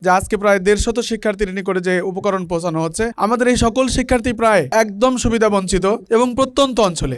যে আজকে প্রায় 150 শিক্ষার্থীর নিকটে যে উপকরণ পৌঁছানো হচ্ছে, আমাদের এই সকল শিক্ষার্থী প্রায় একদম সুবিধা বঞ্চিত এবং প্রত্যন্ত অঞ্চলে।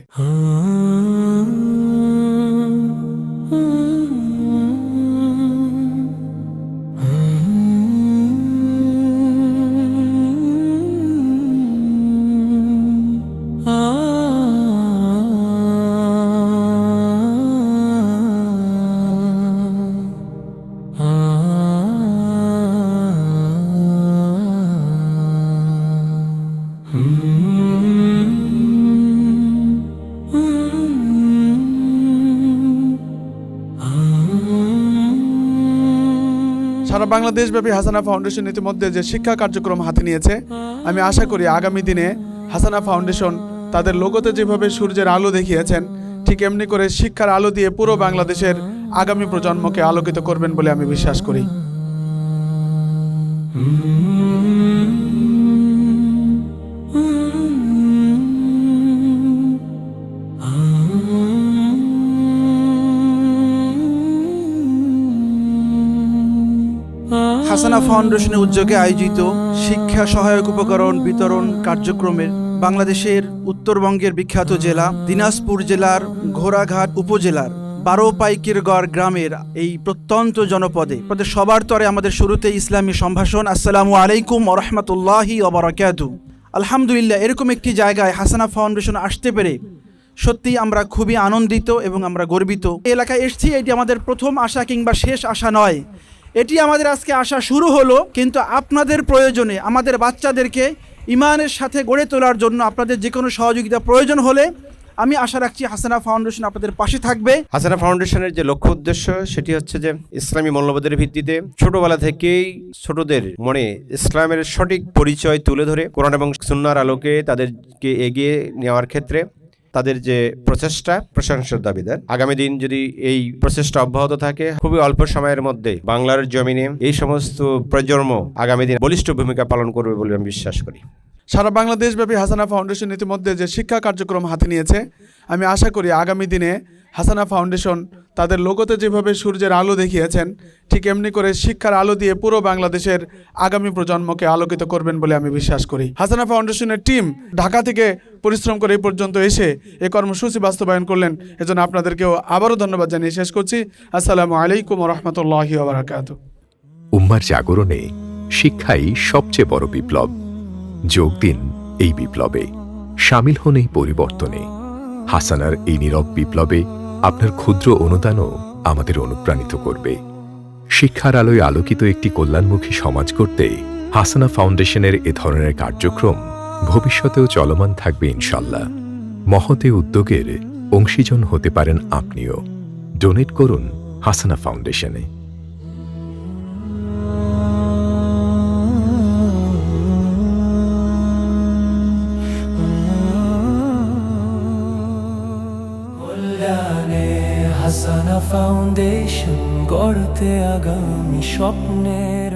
সারা বাংলাদেশব্যাপী হাসানা ফাউন্ডেশন ইতিমধ্যে যে শিক্ষা কার্যক্রম হাতে নিয়েছে, আমি আশা করি আগামী দিনে হাসানা ফাউন্ডেশন তাদের লোগোতে যেভাবে সূর্যের আলো দেখিয়েছেন, ঠিক এমনি করে শিক্ষার আলো দিয়ে পুরো বাংলাদেশের আগামী প্রজন্মকে আলোকিত করবেন বলে আমি বিশ্বাস করি। হাসানা ফাউন্ডেশনের উদ্যোগে আয়োজিত শিক্ষা সহায়ক উপকরণ বিতরণ কার্যক্রমের বাংলাদেশের উত্তরবঙ্গের বিখ্যাত জেলা দিনাজপুর জেলার ঘোড়াঘাট উপজেলার 12 পাইকেরগড় গ্রামের এই প্রত্যন্ত জনপদে সবার তরে আমাদের শুরুতে ইসলামী সম্ভাষণ। আসসালামু আলাইকুম ওয়া রাহমাতুল্লাহি ওয়া বারাকাতুহু। আলহামদুলিল্লাহ, এরকম একটি জায়গায় হাসানা ফাউন্ডেশন আসতে পেরে সত্যি আমরা খুবই আনন্দিত এবং আমরা গর্বিত। এই এলাকায় এসেছি, এটি আমাদের প্রথম আশা কিংবা শেষ আশা নয়, এটি আমাদের আজকে আসা শুরু হলো, কিন্তু আপনাদের প্রয়োজনে আমাদের বাচ্চাদেরকে ইমানের সাথে গড়ে তোলার জন্য আপনাদের যে কোনো সহযোগিতা প্রয়োজন হলে আমি আশা রাখছি হাসানা ফাউন্ডেশন আপনাদের পাশে থাকবে। হাসানা ফাউন্ডেশনের যে লক্ষ্য উদ্দেশ্য সেটি হচ্ছে যে ইসলামী মূল্যবোধের ভিত্তিতে ছোটবেলা থেকেই ছোটদের মনে ইসলামের সঠিক পরিচয় তুলে ধরে কোরআন এবং সুন্নাহর আলোকে তাদেরকে এগিয়ে নেওয়ার ক্ষেত্রে তাদের যে প্রচেষ্টা প্রশংসার দাবিদার। আগামী দিন যদি এই প্রচেষ্টা অব্যাহত থাকে, খুবই অল্প সময়ের মধ্যে বাংলার জমিনে এই সমস্ত প্রজন্ম আগামী দিন বলিষ্ঠ ভূমিকা পালন করবে বলে আমি বিশ্বাস করি। সারা বাংলাদেশব্যাপী হাসানা ফাউন্ডেশন ইতিমধ্যে যে শিক্ষা কার্যক্রম হাতে নিয়েছে, আমি আশা করি আগামী দিনে হাসানা ফাউন্ডেশন তাদের লোগোতে যেভাবে সূর্যের আলো দেখিয়েছেন, ঠিক এমনি করে শিক্ষার আলো দিয়ে পুরো বাংলাদেশের আগামী প্রজন্মকে আলোকিত করবেন বলে আমি বিশ্বাস করি। হাসানা ফাউন্ডেশনের টিম ঢাকা থেকে পরিশ্রম করে এই পর্যন্ত এসে এই কর্মসূচি বাস্তবায়ন করলেন, এজন্য আপনাদেরকেও আবারও ধন্যবাদ জানিয়ে শেষ করছি। আসসালামু আলাইকুম ওয়া রাহমাতুল্লাহি ওয়া বারাকাতুহু। উম্মার জাগরণে শিক্ষাই সবচেয়ে বড় বিপ্লব। যোগ দিন এই বিপ্লবে, শামিল হন এই পরিবর্তনে। হাসানার এই নীরব বিপ্লবে আপনার ক্ষুদ্র অনুদানও আমাদের অনুপ্রাণিত করবে। শিক্ষার আলোয় আলোকিত একটি কল্যাণমুখী সমাজ করতে হাসানা ফাউন্ডেশনের এ ধরনের কার্যক্রম ভবিষ্যতেও চলমান থাকবে ইনশাল্লাহ। মহতে উদ্যোগের অংশীজন হতে পারেন আপনিও। ডোনেট করুন হাসানা ফাউন্ডেশনে। হাসানা ফাউন্ডেশন গড়তে আগামী স্বপ্নের